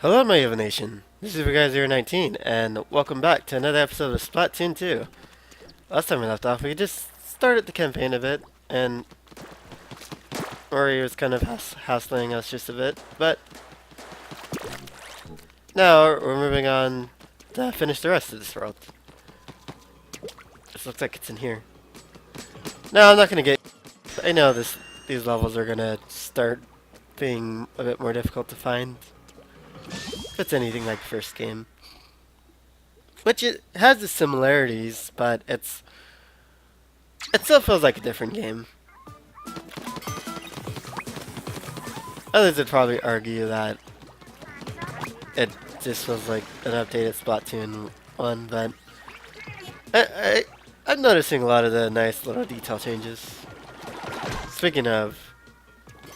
Hello, my Eva Nation. This is Guys019, and welcome back to another episode of Splatoon 2. Last time we left off, we just started the campaign a bit, and Ori was kind of hassling us just a bit, but now we're moving on to finish the rest of this world. This looks like it's in here. No, I'm not gonna get... I know these levels are gonna start being a bit more difficult to find. If it's anything like the first game. Which it has the similarities, but it still feels like a different game. Others would probably argue that it just feels like an updated Splatoon 1, but I'm noticing a lot of the nice little detail changes. Speaking of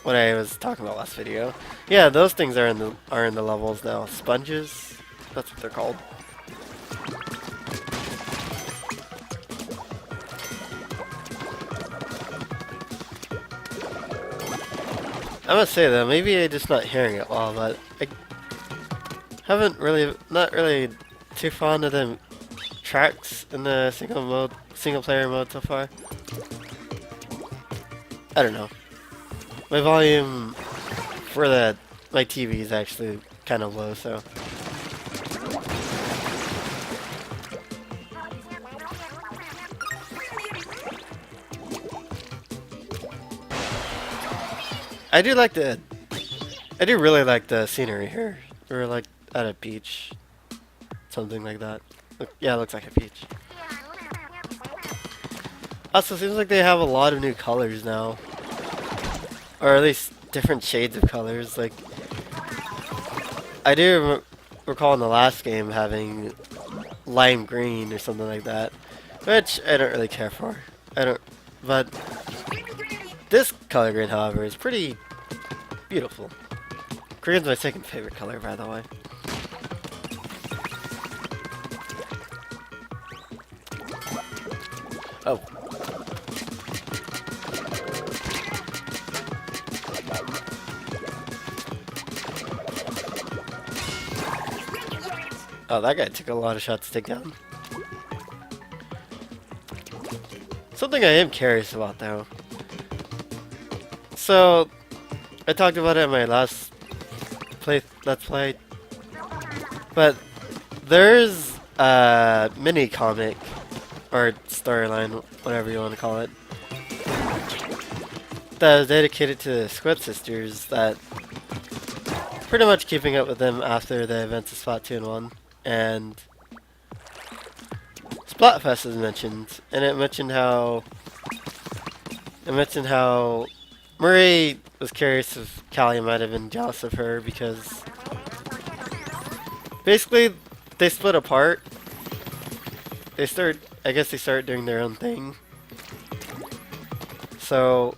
what I was talking about last video, yeah, those things are in the levels now. Sponges, that's what they're called. I must say though, maybe I'm just not hearing it well, but I not really too fond of the tracks in the single player mode so far. I don't know. My volume for my TV is actually kind of low, so. I do really like the scenery here. We're like at a beach, something like that. Yeah, it looks like a beach. Also, seems like they have a lot of new colors now. Or at least different shades of colors. Like, I do recall in the last game having lime green or something like that, which I don't really care for. But this color green, however, is pretty beautiful. Green's my second favorite color, by the way. Oh. Oh, that guy took a lot of shots to take down. Something I am curious about, though. So, I talked about it in my last Let's Play, but there's a mini comic, or storyline, whatever you want to call it, that is dedicated to the Squid Sisters, that pretty much keeping up with them after the events of Splatoon 1. And Splatfest is mentioned, and it mentioned how Marie was curious if Callie might have been jealous of her because basically they split apart. I guess they started doing their own thing. So,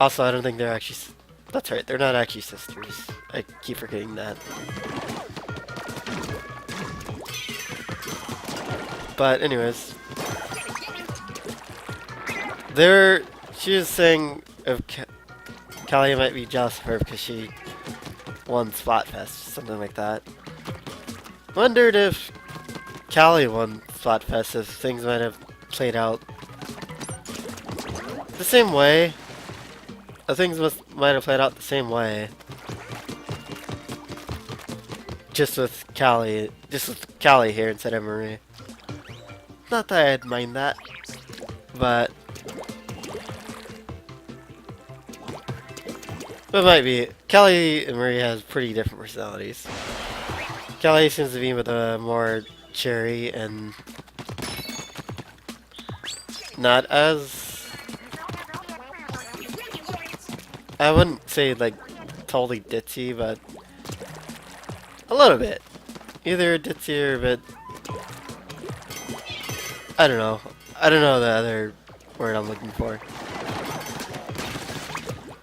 also I don't think they're actually, that's right, they're not actually sisters. I keep forgetting that. But anyways, she was saying if Callie might be jealous of her because she won Splatfest, something like that. Wondered if Callie won Splatfest, if things might have played out the same way. Might have played out the same way. Just with Callie here instead of Marie. Not that I'd mind that, but it might be. Callie and Marie has pretty different personalities. Callie seems to be with a more cheery and not as, I wouldn't say like totally ditzy, but a little bit. Either ditzy or a bit, I don't know. I don't know the other word I'm looking for.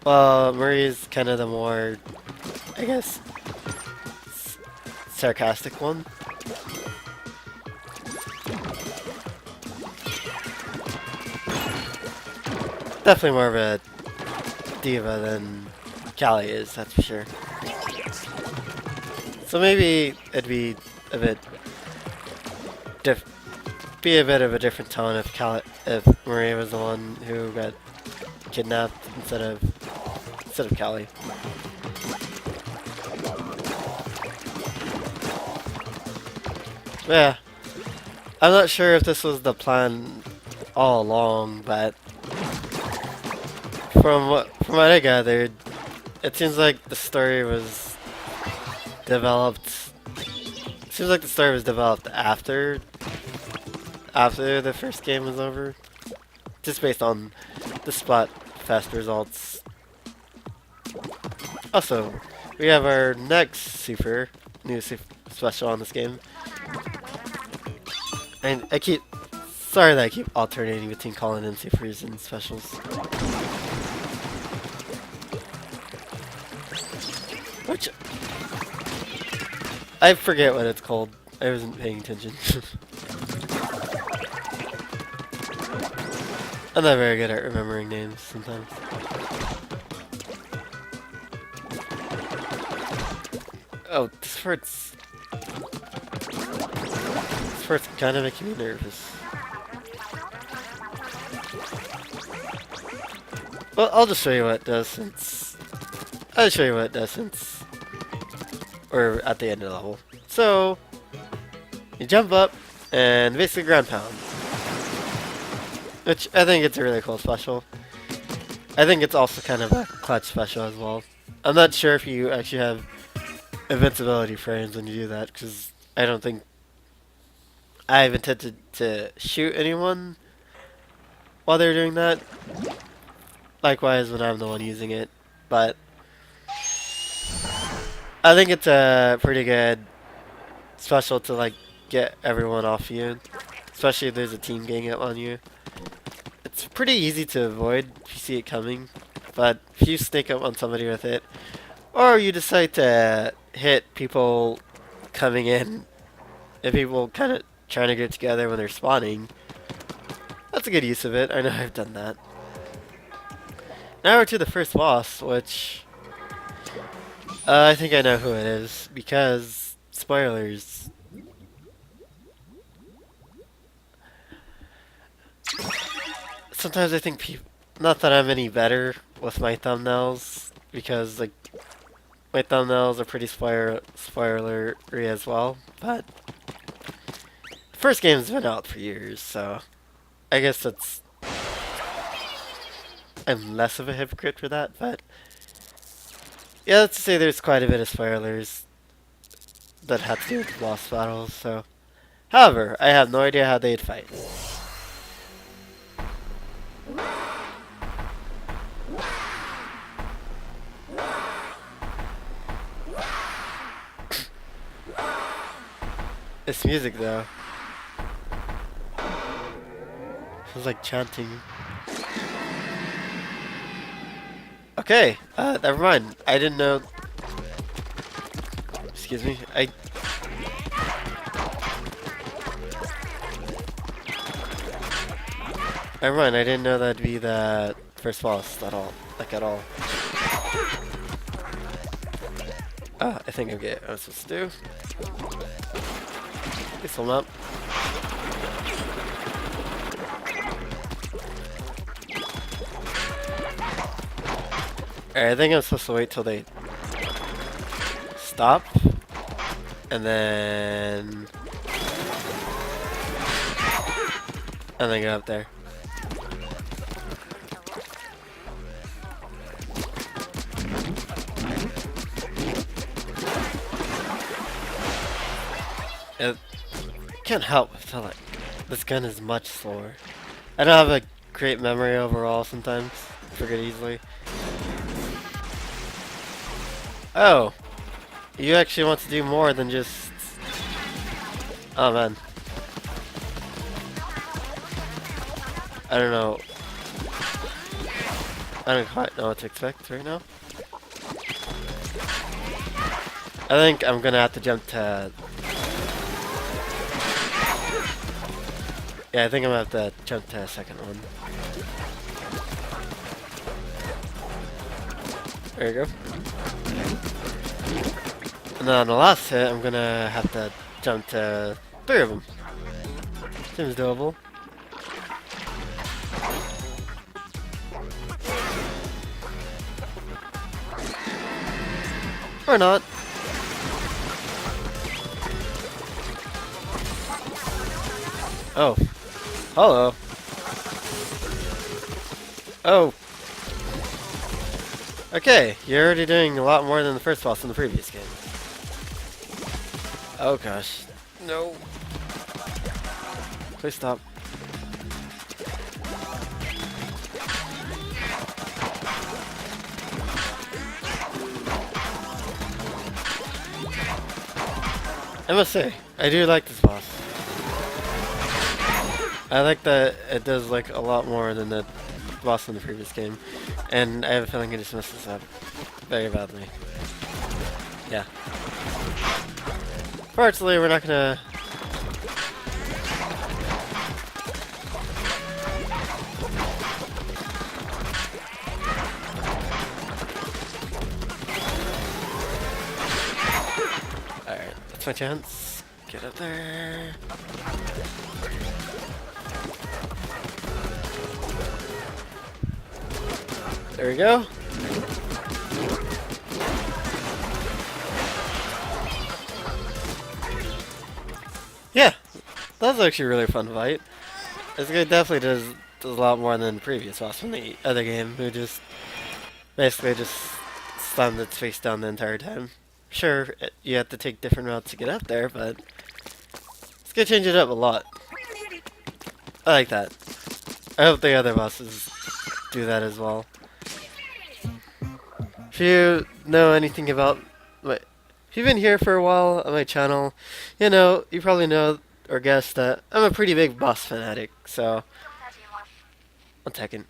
Well, Marie's kind of the more, I guess, sarcastic one. Definitely more of a diva than Callie is, that's for sure. So maybe it'd be a bit be a bit of a different tone if Maria was the one who got kidnapped instead of Callie. Yeah, I'm not sure if this was the plan all along, but from what I gathered, it seems like the story was developed. Seems like the story was developed after the first game was over, just based on the Splatfest results. Also, we have our next new special on this game. And sorry that I keep alternating between calling in supers and specials. Which, I forget what it's called. I wasn't paying attention. I'm not very good at remembering names sometimes. Oh, this hurts. This hurt's kind of making me nervous. Well, I'll just show you what it does since... we're at the end of the level. So, you jump up, and basically ground pound. Which, I think it's a really cool special. I think it's also kind of a clutch special as well. I'm not sure if you actually have invincibility frames when you do that, because I don't think I've intended to shoot anyone while they're doing that. Likewise when I'm the one using it, but I think it's a pretty good special to like get everyone off you, especially if there's a team gang up on you. It's pretty easy to avoid if you see it coming, but if you sneak up on somebody with it, or you decide to hit people coming in, and people kind of trying to get together when they're spawning, that's a good use of it. I know I've done that. Now we're to the first boss, which I think I know who it is, because spoilers. Sometimes I think not that I'm any better with my thumbnails, because like my thumbnails are pretty spoilery as well, but the first game's been out for years, so I guess I'm less of a hypocrite for that, but yeah, let's say there's quite a bit of spoilers that have to do with the boss battles, so. However, I have no idea how they'd fight. This music, though. Feels like chanting. Okay, never mind. I didn't know. Excuse me. Never mind. I didn't know that'd be the first boss at all. Like at all. Ah, I think I get what I'm supposed to do. This one up. Alright, I think I'm supposed to wait till they stop, and then go up there. It can't help but feel like this gun is much slower. I don't have a great memory overall sometimes. I forget easily. Oh, you actually want to do more than just... Oh man. I don't know. I don't quite know what to expect right now. I think I'm gonna have to jump to... Yeah, I think I'm gonna have to jump to a second one. There you go. And then on the last hit, I'm gonna have to jump to 3 of them. Seems doable. Or not. Oh. Hello. Oh. Okay, you're already doing a lot more than the first boss in the previous game. Oh gosh. No. Please stop. I must say, I do like this boss. I like that it does like a lot more than the boss in the previous game. And I have a feeling I just messed this up very badly. Yeah. Fortunately, we're not gonna... Alright, that's my chance. Get up there. There we go. Yeah, that was actually a really fun fight. This guy definitely does a lot more than the previous boss from the other game, who just basically just slammed its face down the entire time. Sure, you have to take different routes to get up there, but it's gonna change it up a lot. I like that. I hope the other bosses do that as well. If you know anything about if you've been here for a while on my channel, you know, you probably know or guess that I'm a pretty big boss fanatic, so... One second.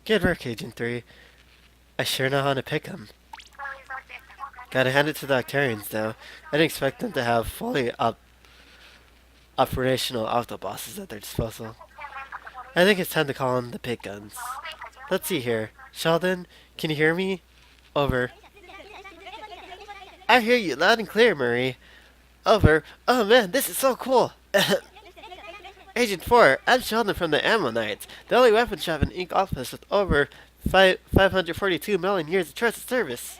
Good work, Agent 3. I sure know how to pick them. Gotta hand it to the Octarians, though. I didn't expect them to have fully operational Octobosses at their disposal. I think it's time to call on the big guns. Let's see here. Sheldon, can you hear me? Over. I hear you loud and clear, Murray. Over. Oh man, this is so cool. Agent 4, I'm Sheldon from the Ammo Knights, the only weapon shop in Ink Office with over 542 million years of trusted service.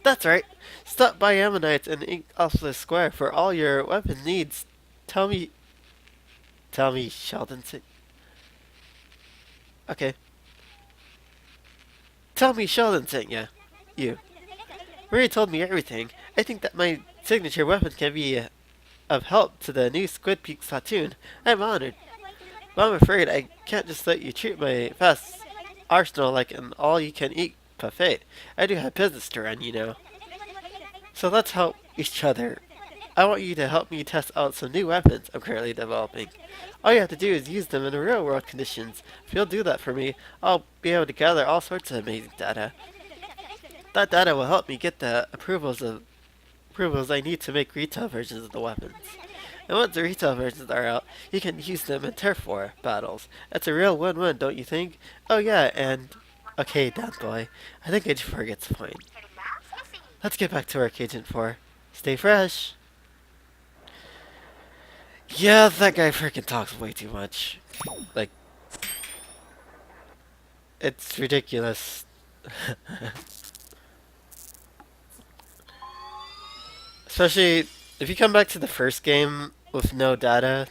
That's right. Stop by Ammo Knights in Ink Office Square for all your weapon needs. Tell me, Sheldon. Okay. Tell me Sheldon sent ya. You. Murray told me everything. I think that my signature weapon can be of help to the new Squid Peak Splatoon. I'm honored. But I'm afraid I can't just let you treat my fast arsenal like an all-you-can-eat buffet. I do have business to run, you know. So let's help each other. I want you to help me test out some new weapons I'm currently developing. All you have to do is use them in real-world conditions. If you'll do that for me, I'll be able to gather all sorts of amazing data. That data will help me get the approvals I need to make retail versions of the weapons. And once the retail versions are out, you can use them in turf war battles. That's a real win-win, don't you think? Oh yeah, and... Okay, that boy. I think Agent 4 gets the point. Let's get back to work, Agent 4. Stay fresh. Yeah, that guy freaking talks way too much. Like... It's ridiculous. Especially if you come back to the first game with no data.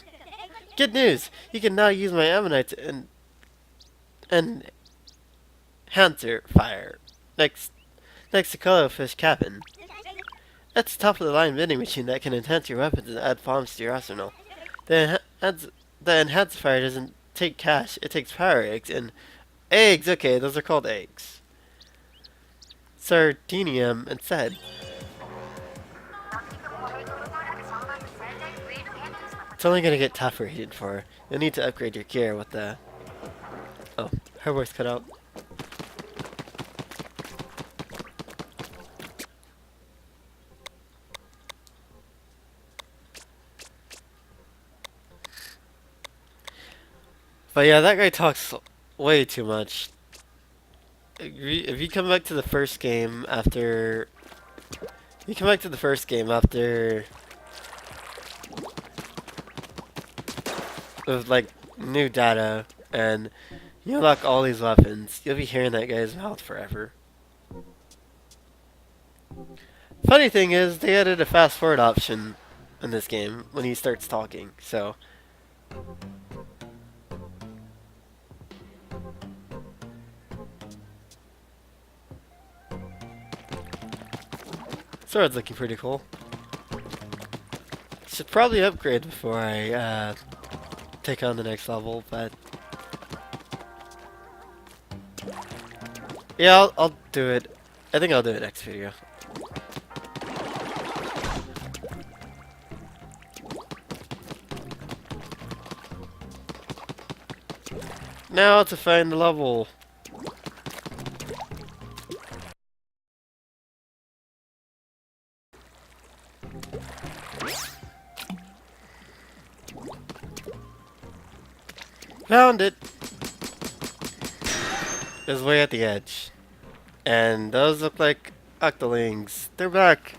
Good news! You can now use my Ammonites and Enhancer Fire next to Colorfish Cabin. That's a top of the line vending machine that can enhance your weapons and add bombs to your arsenal. The Enhancer Fire doesn't take cash, it takes power eggs and eggs. Okay, those are called eggs. Sardinium instead. It's only gonna get tougher, Agent 4. You'll need to upgrade your gear with the... Oh, her voice cut out. But yeah, that guy talks way too much. If you come back to the first game after You come back to the first game after with like new data and you unlock all these weapons. You'll be hearing that guy's mouth forever. Funny thing is, they added a fast forward option in this game when he starts talking, so. Sword's looking pretty cool. Should probably upgrade before I take on the next level, but yeah, I'll do it. I think I'll do it next video. Now to find the level. Found it! It's way at the edge. And those look like Octolings. They're back!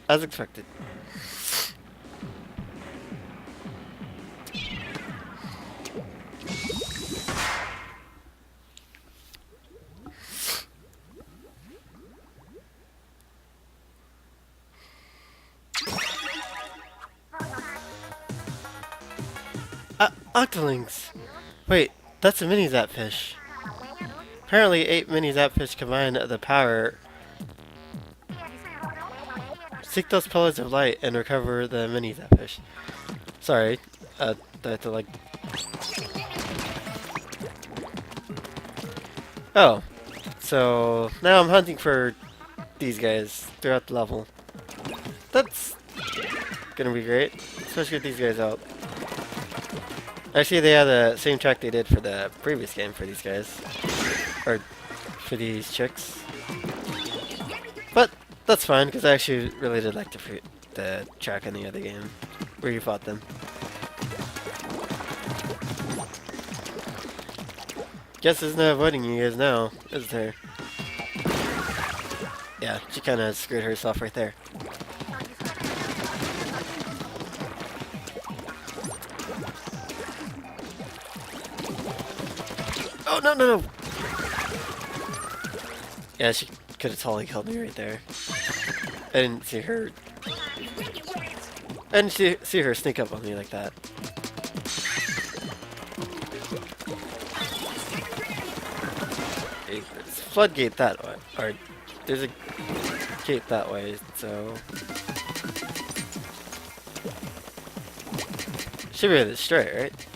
As expected. Octolings! Wait, that's a mini Zapfish. Apparently 8 mini Zapfish combine the power. Seek those pillars of light and recover the mini Zapfish. Sorry, I have to like... Oh, so now I'm hunting for these guys throughout the level. That's gonna be great, especially with these guys out. Actually, they have the same track they did for the previous game for these guys. Or for these chicks. But that's fine, because I actually really did like the track in the other game where you fought them. Guess there's no avoiding you guys now, is there? Yeah, she kind of screwed herself right there. Oh, no, no, no! Yeah, she could have totally killed me right there. I didn't see her... I didn't see her sneak up on me like that. Hey, there's a floodgate that way. Or, there's a gate that way, so... Should be able to destroy it, right?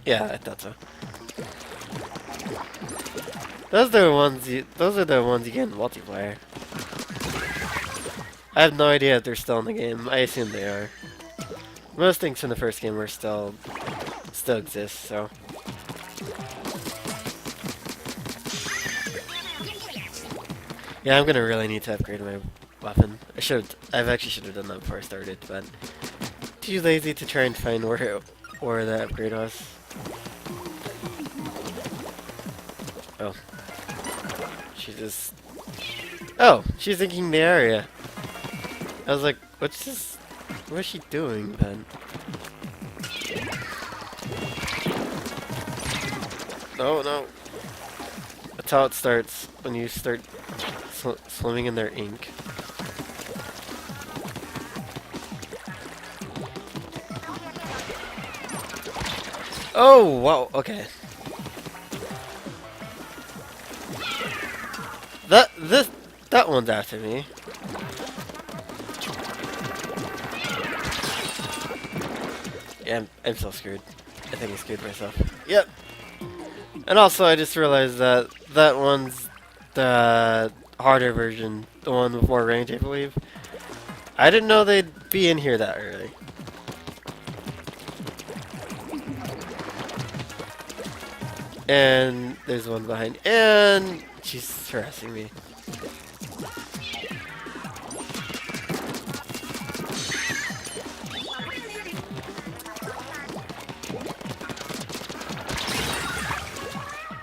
Yeah, I thought so. Those are the ones you get in multiplayer. I have no idea if they're still in the game. I assume they are. Most things from the first game are still exist, so. Yeah, I'm gonna really need to upgrade my weapon. I've actually should have done that before I started, but too lazy to try and find where the upgrade was. Oh. She just... Oh, she's thinking the area. I was like, what's this? What is she doing then? Oh no. That's how it starts when you start swimming in their ink. Oh, wow, okay. That one's after me. Yeah, I'm so screwed. I think I screwed myself. Yep. And also, I just realized that that one's the harder version, the one with more range, I believe. I didn't know they'd be in here that early. And there's one behind, and she's harassing me.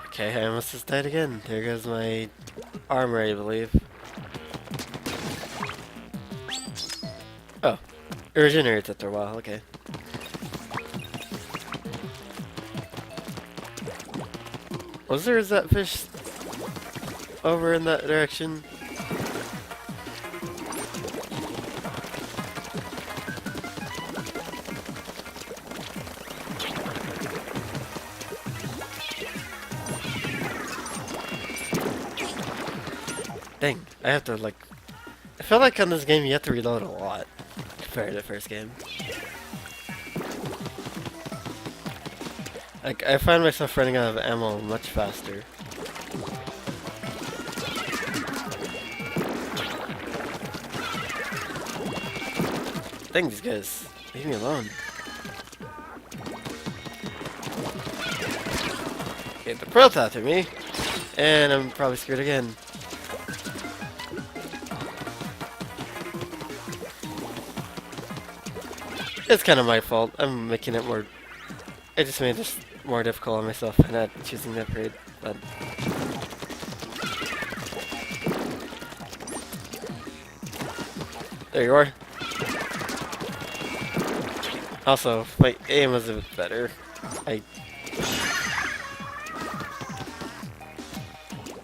Okay, I almost just died again. There goes my armor, I believe. Oh, it regenerates after a while. Okay. Was there that fish over in that direction? Dang, I have to like... I feel like on this game you have to reload a lot compared to the first game. Like, I find myself running out of ammo much faster. Dang, these guys. Leave me alone. Okay, the pearl's after me. And I'm probably screwed again. It's kind of my fault. I'm making it more... I just made this more difficult on myself by not choosing the upgrade, but... There you are. Also, if my aim was a bit better.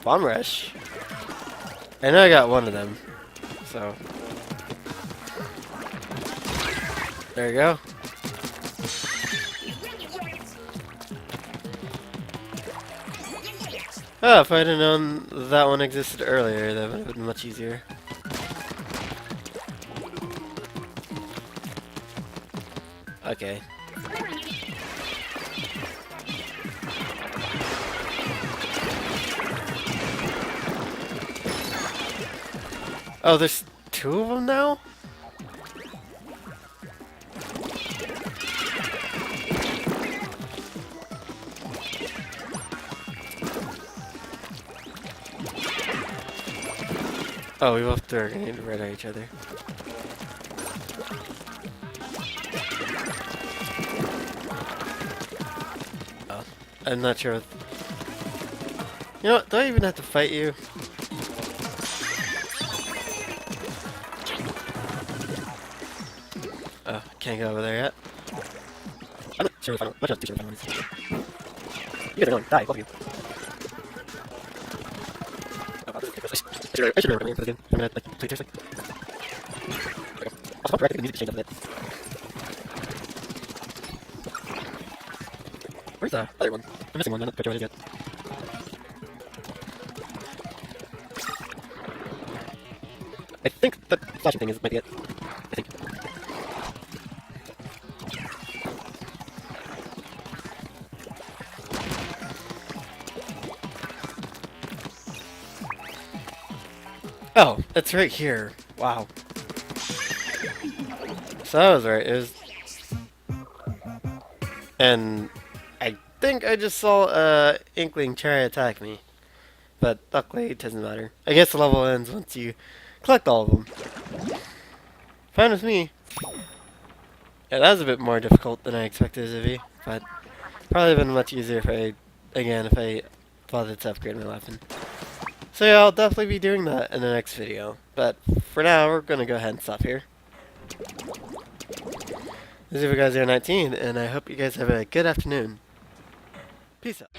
Bomb rush. I know I got one of them, so... There you go. Oh, if I'd have known that one existed earlier, that would have been much easier. Okay. Oh, there's two of them now? Oh, we both threw a grenade right at each other. Oh, I'm not sure. You know what? Do I even have to fight you? Oh, can't get over there yet. I'm not sure if I'm much of a teacher if I'm honest. You guys are going to die, both of you. I should remember the name for the game. I'm gonna like play it seriously. There we go. Also, don't the music change up a bit. Where's the other one? I'm missing one. I'm not quite sure what it is yet. I think the flashing thing might be it. I think. Oh, it's right here. Wow. So that was right. It was... And I think I just saw a Inkling try to attack me. But luckily it doesn't matter. I guess the level ends once you collect all of them. Fine with me. Yeah, that was a bit more difficult than I expected it to be. But probably been much easier if I bothered to upgrade my weapon. So yeah, I'll definitely be doing that in the next video. But for now, we're going to go ahead and stop here. This is you guys 019, and I hope you guys have a good afternoon. Peace out.